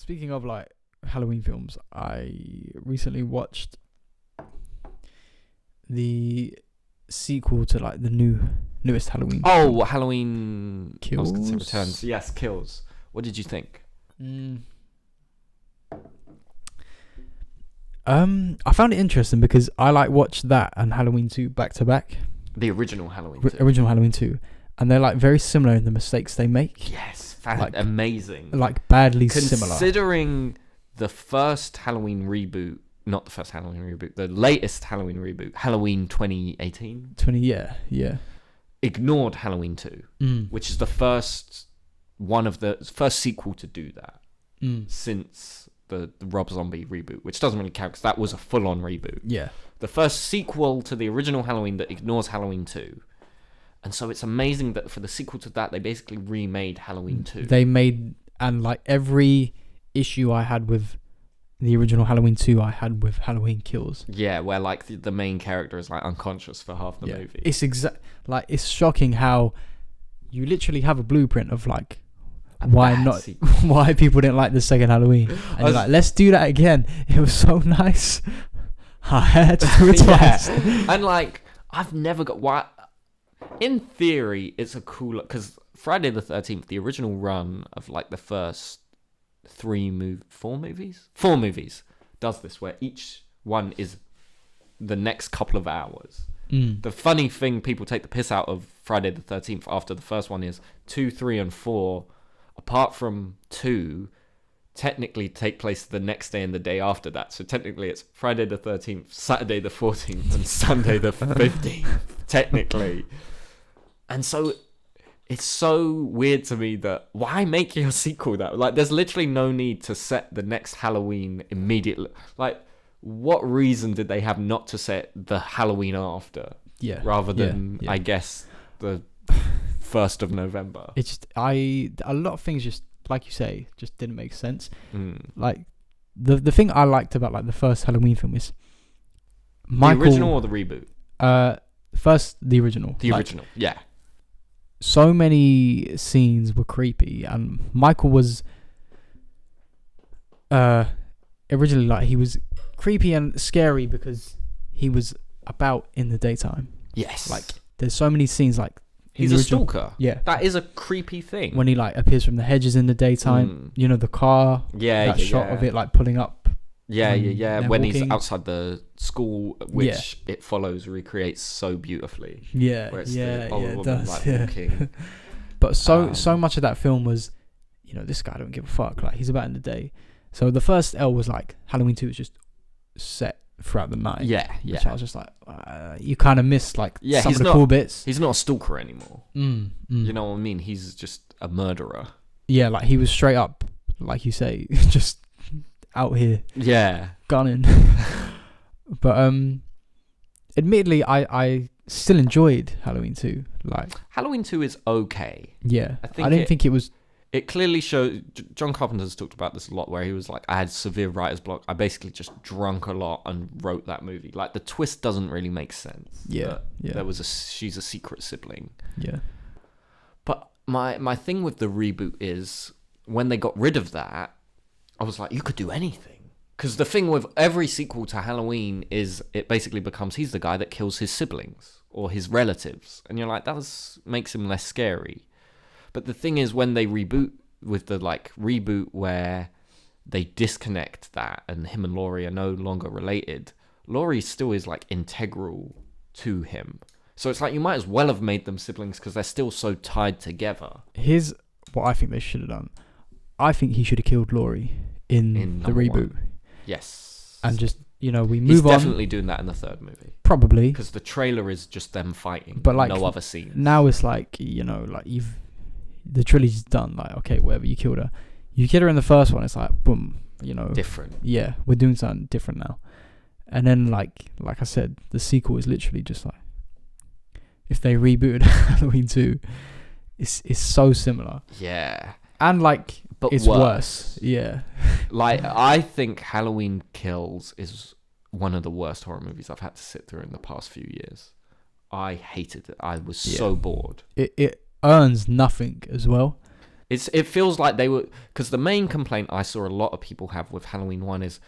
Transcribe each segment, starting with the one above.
speaking of like Halloween films, I recently watched the sequel to like the newest Halloween. Oh, Halloween Kills. I was gonna say Returns. Yes, Kills. What did you think? I found it interesting because I like watched that and Halloween 2 back to back. The original Halloween 2. Original Halloween 2, and they're like very similar in the mistakes they make. Yes, Like, amazing. Like badly similar. Considering the first Halloween reboot, not the first Halloween reboot, the latest Halloween reboot, Halloween 2018. 20, yeah. Ignored Halloween 2, which is the first sequel to do that since the Rob Zombie reboot, which doesn't really count because that was a full-on reboot. Yeah. The first sequel to the original Halloween that ignores Halloween 2. And so it's amazing that for the sequel to that, they basically remade Halloween 2. They made, and like every issue I had with the original Halloween 2, I had with Halloween Kills. Yeah, where like the main character is like unconscious for half the movie. It's it's shocking how you literally have a blueprint of like why people didn't like the second Halloween. And you're like, let's do that again. It was so nice. I had to do it twice. And like, I've never got why. In theory, it's a cool because Friday the 13th, the original run of like the first four movies does this, where each one is the next couple of hours. The funny thing people take the piss out of Friday the 13th after the first one is 2, 3, and 4, apart from 2, technically take place the next day and the day after that. So technically it's Friday the 13th, Saturday the 14th, and Sunday the 15th, technically. And so it's so weird to me that why make your sequel that? Like, there's literally no need to set the next Halloween immediately. Like, what reason did they have not to set the Halloween after? Yeah. Rather than, I guess, the 1st of November. It's just, a lot of things just, like you say, just didn't make sense. Like, the thing I liked about like the first Halloween film is Michael, the original or the reboot? First, the original. The original, yeah. So many scenes were creepy, and Michael was originally like he was creepy and scary because he was about in the daytime. Yes. Like there's so many scenes like he's a stalker. Yeah. That is a creepy thing. When he like appears from the hedges in the daytime, you know, the car. Yeah. That shot of it like pulling up. Yeah. When walking. he's outside the school, which it follows, recreates so beautifully. Yeah. Where it's it does. like walking. But so much of that film was, you know, this guy don't give a fuck. Like he's about in the day. So the first L was like Halloween 2 was just set throughout the night. Yeah. Which I was just like, you kind of missed like some of the cool bits. He's not a stalker anymore. You know what I mean? He's just a murderer. Yeah, like he was straight up, like you say, just out here. Yeah. Gunning. But admittedly, I still enjoyed Halloween 2. Like Halloween 2 is okay. Yeah. I didn't think it was. It clearly shows. John Carpenter's talked about this a lot, where he was like, I had severe writer's block. I basically just drunk a lot and wrote that movie. Like, the twist doesn't really make sense. Yeah. She's a secret sibling. Yeah. But my thing with the reboot is, when they got rid of that, I was like, you could do anything. Because the thing with every sequel to Halloween is it basically becomes he's the guy that kills his siblings or his relatives. And you're like, that makes him less scary. But the thing is, when they reboot with the like reboot where they disconnect that and him and Laurie are no longer related, Laurie still is like integral to him. So it's like you might as well have made them siblings because they're still so tied together. Here's what I think they should have done. I think he should have killed Laurie in the reboot. Yes. And just, you know, we move on. He's definitely doing that in the third movie. Probably. Because the trailer is just them fighting. But like, no other scenes. Now it's like, you know, like the trilogy's done. Like, okay, whatever, you killed her. You killed her in the first one. It's like, boom, you know. Different. Yeah, we're doing something different now. And then, like I said, the sequel is literally just like, if they rebooted Halloween 2, it's so similar. Yeah. And like, but it's worse. Yeah. Like, I think Halloween Kills is one of the worst horror movies I've had to sit through in the past few years. I hated it. I was so bored. It earns nothing as well. It feels like they were, because the main complaint I saw a lot of people have with Halloween 1 is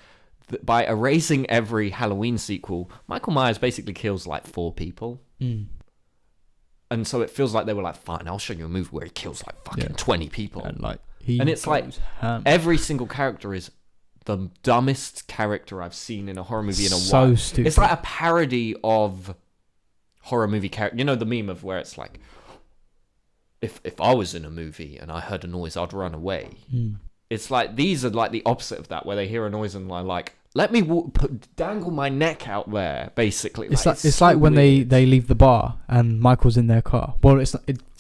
that by erasing every Halloween sequel, Michael Myers basically kills like 4 people. And so it feels like they were like, fine, I'll show you a movie where he kills like fucking 20 people. And it's like every single character is the dumbest character I've seen in a horror movie in a while. So stupid. It's like a parody of horror movie character. You know the meme of where it's like, if I was in a movie and I heard a noise, I'd run away. It's like, these are like the opposite of that, where they hear a noise and they're like, let me dangle my neck out there, basically. It's like when they leave the bar and Michael's in their car. Well, it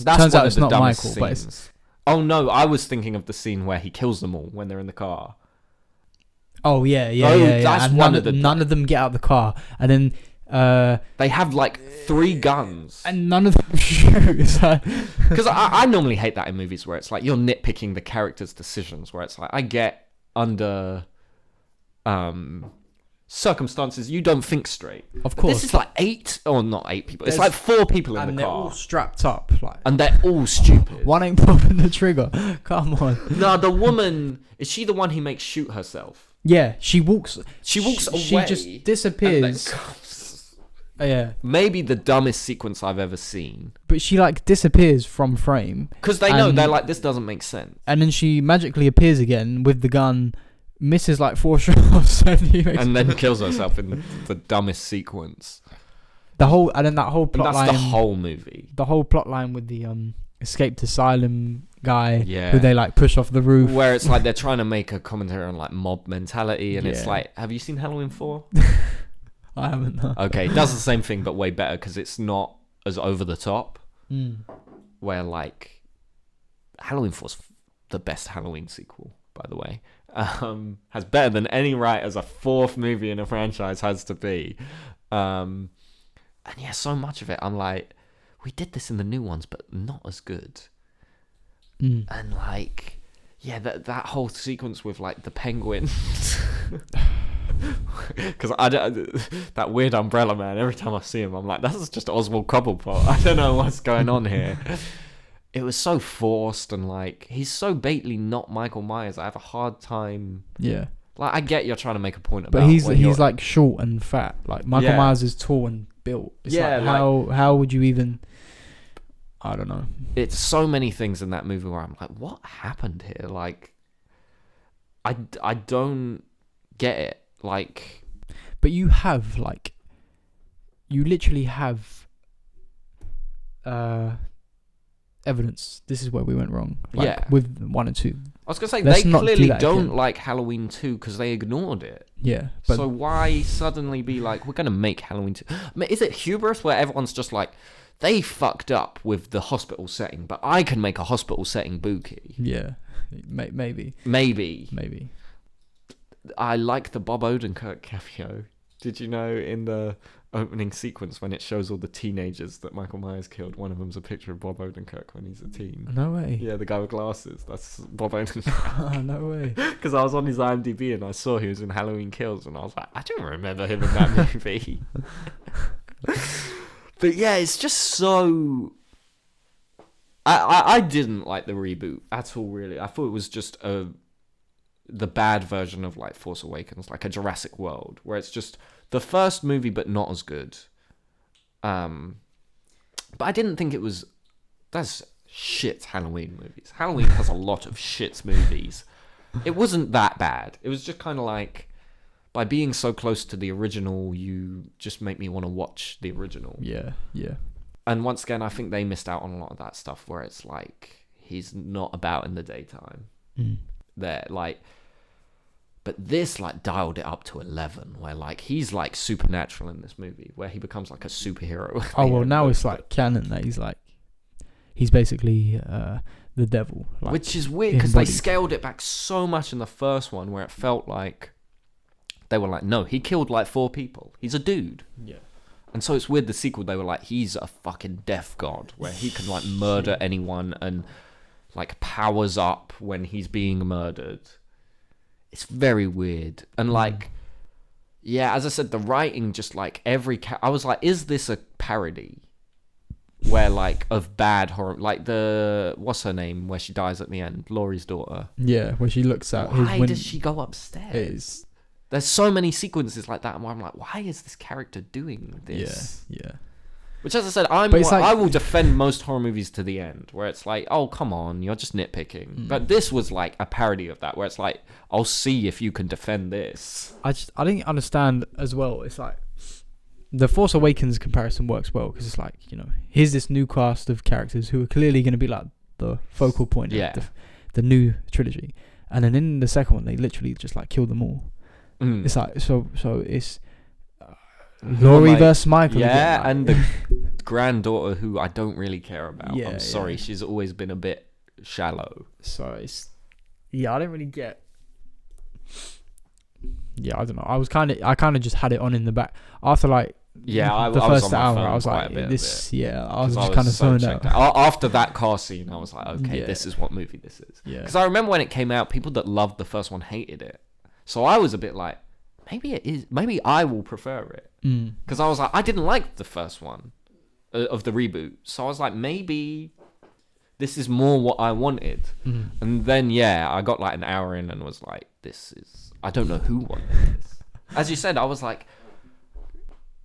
turns out it's not Michael, but it's... Oh no, I was thinking of the scene where he kills them all when they're in the car. Oh yeah. That's and one of the... None of them get out of the car, and then... they have like 3 guns and none of them shoot. Because I normally hate that in movies where it's like you're nitpicking the character's decisions, where it's like, I get under circumstances you don't think straight, of course. This is like 8 or not 8 people, it's like 4 people in the car, all strapped up, like, and they're all stupid. One ain't popping the trigger. Come on. No, the woman, is she the one he makes shoot herself? Yeah, she walks away. She just disappears. Yeah, maybe the dumbest sequence I've ever seen. But she like disappears from frame because they know, they're like, this doesn't make sense. And then she magically appears again with the gun, misses like 4 shots, and then kills herself in the dumbest sequence. That whole plot line. That's the whole movie. The whole plot line with the escaped asylum guy, who they like push off the roof, where it's like they're trying to make a commentary on like mob mentality, and it's like, have you seen Halloween 4? I haven't. No. Okay, it does the same thing but way better, because it's not as over the top. Where like Halloween 4's the best Halloween sequel, by the way. Has better than any right as a 4th movie in a franchise has to be. And yeah, so much of it, I'm like, we did this in the new ones, but not as good. And like, yeah, that whole sequence with like the penguin. Because that weird umbrella man, every time I see him, I'm like, that's just Oswald Cobblepot. I don't know what's going on here. It was so forced, and like, he's so blatantly not Michael Myers. I have a hard time. Yeah. Like, I get you're trying to make a point about, but he's like short and fat. Like Michael Myers is tall and built. It's like, how would you even? I don't know. It's so many things in that movie where I'm like, what happened here? Like, I don't get it. Like, but you have like, you literally have evidence. This is where we went wrong. Like, with 1 and 2. I was gonna say, Let's they not clearly do don't like Halloween 2 because they ignored it. Yeah. But so why suddenly be like, we're gonna make Halloween 2? I mean, is it hubris where everyone's just like, they fucked up with the hospital setting, but I can make a hospital setting booky? Yeah. Maybe. I like the Bob Odenkirk cameo. Did you know in the opening sequence when it shows all the teenagers that Michael Myers killed, one of them's a picture of Bob Odenkirk when he's a teen? No way. Yeah, the guy with glasses. That's Bob Odenkirk. No way. Because I was on his IMDb and I saw he was in Halloween Kills, and I was like, I don't remember him in that movie. But yeah, it's just so... I didn't like the reboot at all, really. I thought it was just the bad version of like Force Awakens, like a Jurassic World, where it's just the first movie but not as good. But I didn't think it was... That's shit Halloween movies. Halloween has a lot of shit movies. It wasn't that bad. It was just kind of like, by being so close to the original, you just make me want to watch the original. Yeah. And once again, I think they missed out on a lot of that stuff where it's like, he's not about in the daytime. They're like... But this like dialed it up to 11, where like he's like supernatural in this movie, where he becomes like a superhero. Oh well, now it's like canon that he's basically the devil, like, which is weird because they scaled it back so much in the first one, where it felt like they were like, no, he killed like 4 people. He's a dude. Yeah. And so it's weird. The sequel, they were like, he's a fucking death god, where he can like murder anyone and like powers up when he's being murdered. It's very weird. And like, yeah, as I said, the writing just like every... I was like, is this a parody? where like of bad horror, like the what's her name, where she dies at the end, Laurie's daughter. Yeah, where she looks at why does she go upstairs? There's so many sequences like that, and where I'm like, why is this character doing this? Yeah. Which, as I said, I will defend most horror movies to the end, where it's like, oh, come on, you're just nitpicking. But this was like a parody of that, where it's like, I'll see if you can defend this. I didn't understand as well. It's like the Force Awakens comparison works well because it's like, here's this new cast of characters who are clearly going to be like the focal point of the new trilogy, and then in the second one they literally just like kill them all. It's like so it's Laurie versus Michael. Yeah, again, like. and the granddaughter who I don't really care about. Yeah, I'm sorry, she's always been a bit shallow. So it's I didn't really get. Yeah, I don't know. I kind of just had it on in the back after like. Yeah, the I first was on hour. my phone I was quite like, a bit this. of it. Yeah, I was just kind of zoned out. After that car scene, I was like, okay, this is what movie this is. Yeah. Because I remember when it came out, people that loved the first one hated it. So I was a bit like, maybe it is. Maybe I will prefer it. Because I was like, I didn't like the first one of the reboot. So I was like, maybe this is more what I wanted. And then, I got like an hour in and was like, I don't know who wanted this. As you said, I was like,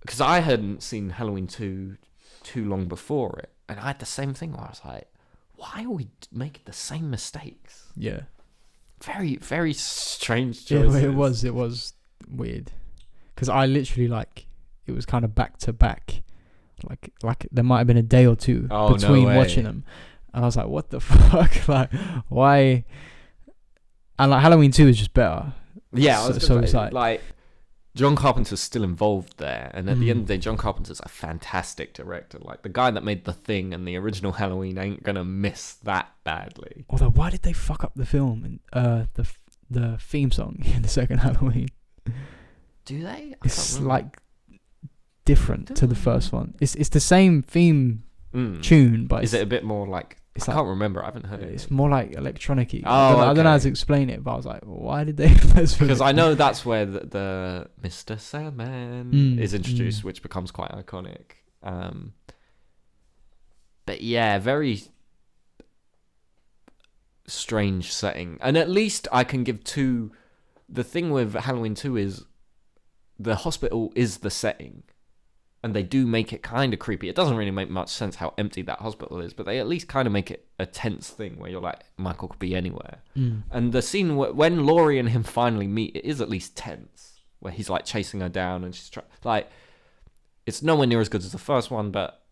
because I hadn't seen Halloween 2 too long before it. And I had the same thing where I was like, why are we making the same mistakes? Yeah. Very, very strange choices. Yeah, it was weird. Because I literally it was kind of back to back. Like there might have been a day or two between watching them. And I was like, what the fuck? Like, why? And like Halloween 2 is just better. Yeah, so it's like John Carpenter's still involved there, and at the end of the day, John Carpenter's a fantastic director. Like the guy that made The Thing and the original Halloween ain't gonna miss that badly. Although, why did they fuck up the film and the theme song in the second Halloween? Do they? It's like different to the first one. It's the same theme tune, but is it a bit more like? I can't remember. I haven't heard it. It's more like electronic-y. I don't know how to explain it, but I was like, why did they mess with it? Because I know that's where the Mr. Sandman is introduced, which becomes quite iconic. But yeah, very strange setting. And at least I can give two. The thing with Halloween 2 is the hospital is the setting. And they do make it kind of creepy. It doesn't really make much sense how empty that hospital is, but they at least kind of make it a tense thing where you're like, Michael could be anywhere. And the scene when Laurie and him finally meet, it is at least tense, where he's like chasing her down and she's like, it's nowhere near as good as the first one, but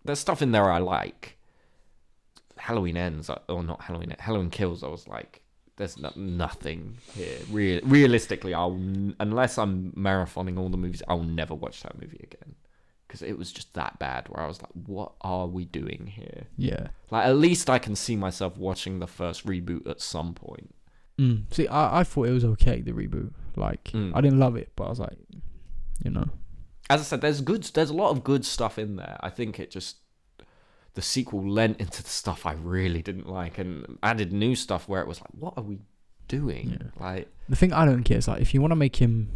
there's stuff in there I like. Halloween Ends, or not Halloween, Halloween Kills, I was like, there's nothing here. Realistically, unless I'm marathoning all the movies, I'll never watch that movie again. Because it was just that bad, where I was like, what are we doing here? Yeah. Like, at least I can see myself watching the first reboot at some point. See, I thought it was okay, the reboot. Like, I didn't love it, but I was like, As I said, there's a lot of good stuff in there. I think the sequel lent into the stuff I really didn't like and added new stuff where it was like, what are we doing? Yeah. Like, the thing I don't get is, like, if you want to make him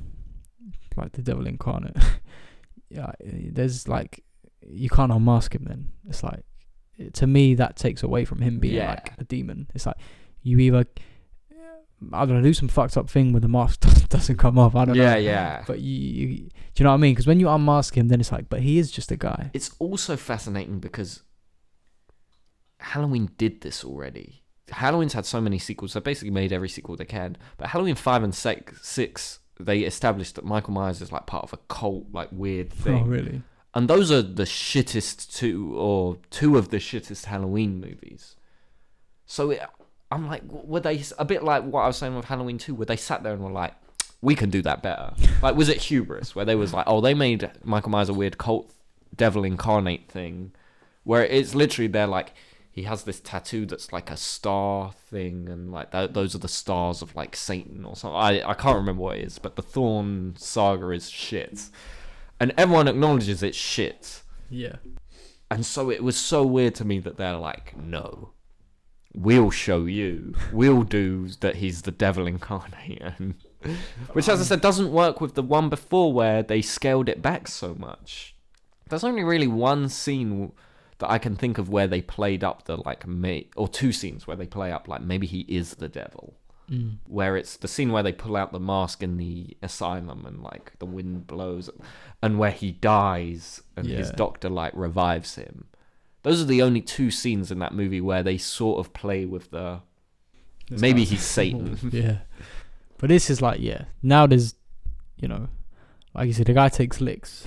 like the devil incarnate... Yeah, there's like, you can't unmask him then. It's like, to me, that takes away from him being like a demon. It's like, you either, I don't know, do some fucked up thing where the mask doesn't come off. I don't know. Yeah. But you, do you know what I mean? Because when you unmask him, then it's like, but he is just a guy. It's also fascinating because Halloween did this already. Halloween's had so many sequels. They basically made every sequel they can. But Halloween 5 and 6, they established that Michael Myers is like part of a cult, like weird thing. Oh, really? And those are the shittest two of the shittest Halloween movies. So I'm like, were they a bit like what I was saying with Halloween 2, where they sat there and were like, we can do that better? Like, was it hubris, where they was like, oh, they made Michael Myers a weird cult devil incarnate thing, where it's literally they're like, he has this tattoo that's like a star thing, and like those are the stars of like Satan or something. I can't remember what it is, but the Thorn saga is shit, and everyone acknowledges it's shit. Yeah. And so it was so weird to me that they're like, no, we'll show you, we'll do that. He's the devil incarnate, which, as I said, doesn't work with the one before where they scaled it back so much. There's only really one scene that I can think of where they played up the like or two scenes where they play up like maybe he is the devil. Where it's the scene where they pull out the mask in the asylum and like the wind blows, and where he dies and his doctor like revives him. Those are the only two scenes in that movie where they sort of play with the maybe he's Satan. Yeah, but this is like now there's, you know, like you said, the guy takes licks.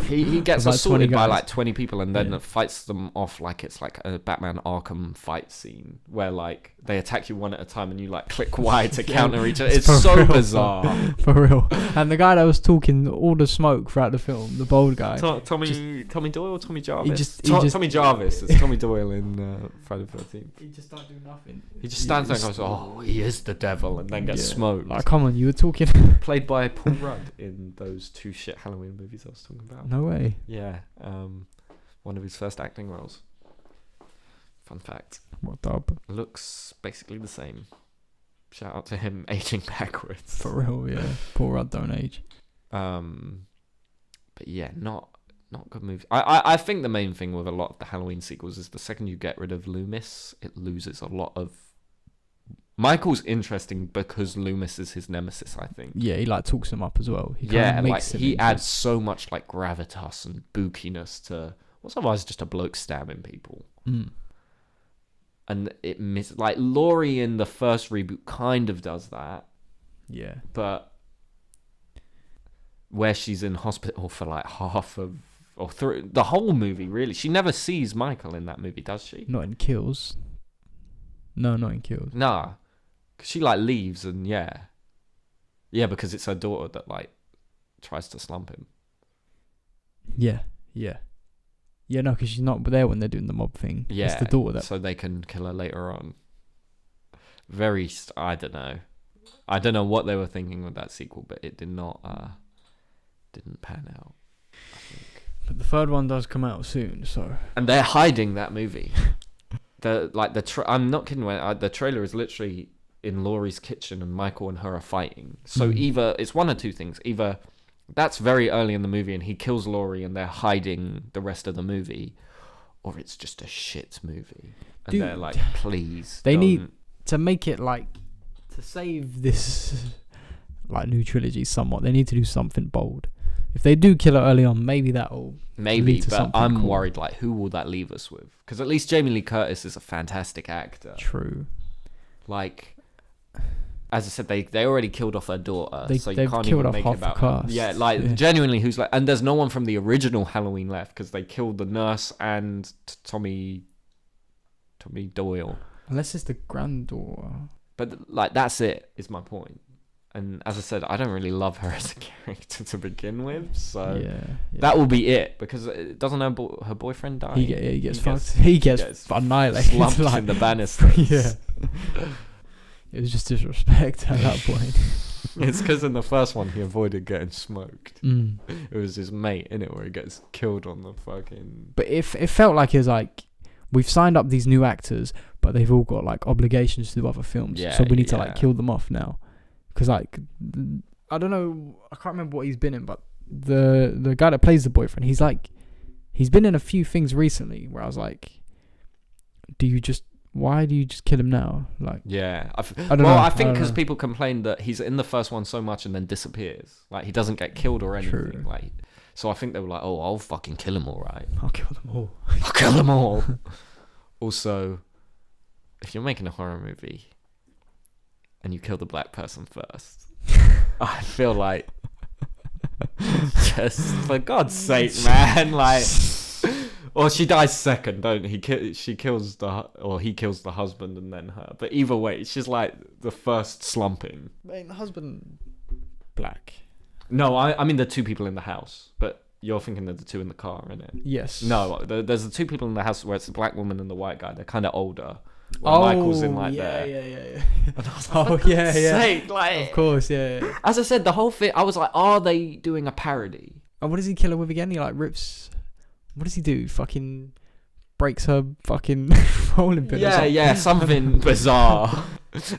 He gets assaulted by like 20 people and then fights them off like it's like a Batman Arkham fight scene where like they attack you one at a time and you like click Y to counter each other. It's so real, bizarre. For real. And the guy that was talking all the smoke throughout the film, the bold guy. Tommy Doyle or Tommy Jarvis? Tommy Jarvis. It's Tommy Doyle in Friday the 13th. He just don't do nothing. He just stands there and goes, oh, he is the devil, and then gets smoked. Like, come on, you were talking... Played by Paul Rudd in those two shit Halloween movies I was talking about. No way. Yeah. One of his first acting roles. Fun fact. What up? Looks basically the same. Shout out to him aging backwards. For real, yeah. Paul Rudd don't age. But yeah, not good movie. I think the main thing with a lot of the Halloween sequels is the second you get rid of Loomis, it loses a lot of... Michael's interesting because Loomis is his nemesis, I think. Yeah, he like talks him up as well. He he adds so much like gravitas and bookiness to what's otherwise just a bloke stabbing people. And it like Laurie in the first reboot kind of does that. Yeah. But where she's in hospital for like half of or through the whole movie, really, she never sees Michael in that movie, does she? Not in Kills. No, not in Kills. Nah. Cause she like leaves and yeah, because it's her daughter that like tries to slump him. Yeah, no, because she's not there when they're doing the mob thing. Yeah, it's the daughter that... so they can kill her later on. I don't know what they were thinking with that sequel, but it didn't pan out, I think. But the third one does come out soon, so... And they're hiding that movie. I'm not kidding. The trailer is literally in Laurie's kitchen and Michael and her are fighting. So either it's one or two things. Either that's very early in the movie and he kills Laurie and they're hiding the rest of the movie, or it's just a shit movie. And Dude, they're like, please. They need to make it like, to save this like new trilogy somewhat, they need to do something bold. If they do kill her early on, maybe that'll... Maybe, but I'm worried, like, who will that leave us with? Because at least Jamie Lee Curtis is a fantastic actor. True. Like, as I said, they already killed off her daughter, so you can't killed even off make half it about the cast. Yeah, like, genuinely, who's like... And there's no one from the original Halloween left, because they killed the nurse and Tommy Doyle. Unless it's the granddaughter. But, like, that's it, is my point. And as I said, I don't really love her as a character to begin with, so that will be it. Because it doesn't her boyfriend die. He gets fucked. He gets annihilated. Slumped in the banisters. Yeah. It was just disrespect at that point. It's because in the first one he avoided getting smoked. It was his mate, innit, where he gets killed on the fucking... But it felt like it was like, we've signed up these new actors, but they've all got like obligations to do other films. So we need to like kill them off now. Because, like, I don't know, I can't remember what he's been in, but the guy that plays the boyfriend, he's been in a few things recently where I was like, why do you just kill him now? Like, yeah. I think because people complain that he's in the first one so much and then disappears. Like, he doesn't get killed or anything. True. Like, so I think they were like, oh, I'll fucking kill him, all right. I'll kill them all. I'll kill them all. Also, if you're making a horror movie... and you kill the black person first, I feel like, just for God's sake, man, like, or she dies second, don't he? He kills the husband and then her. But either way, she's like the first slumping. Ain't the husband black? No, I mean the two people in the house, but you're thinking of the two in the car, innit? Yes. No, there's the two people in the house where it's the black woman and the white guy. They're kind of older. Michael's in like there. Yeah. And I was like, sake, like, of course, yeah. As I said, the whole thing, I was like, are they doing a parody? And what does he kill her with again? He like rips. What does he do? Fucking breaks her fucking rolling pin. Yeah, something bizarre.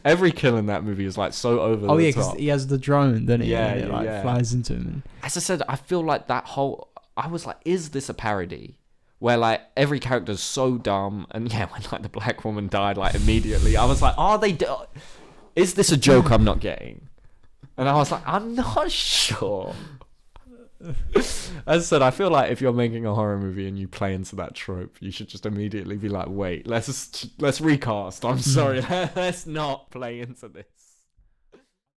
Every kill in that movie is like so over the top. Oh yeah, because he has the drone, doesn't he? Yeah, and it flies into him. As I said, I feel like I was like, is this a parody? where like every character's so dumb, and yeah, when like the black woman died like immediately, I was like, is this a joke I'm not getting? And I was like, I'm not sure. As I said, I feel like if you're making a horror movie and you play into that trope, you should just immediately be like, wait, let's recast. I'm sorry, let's not play into this.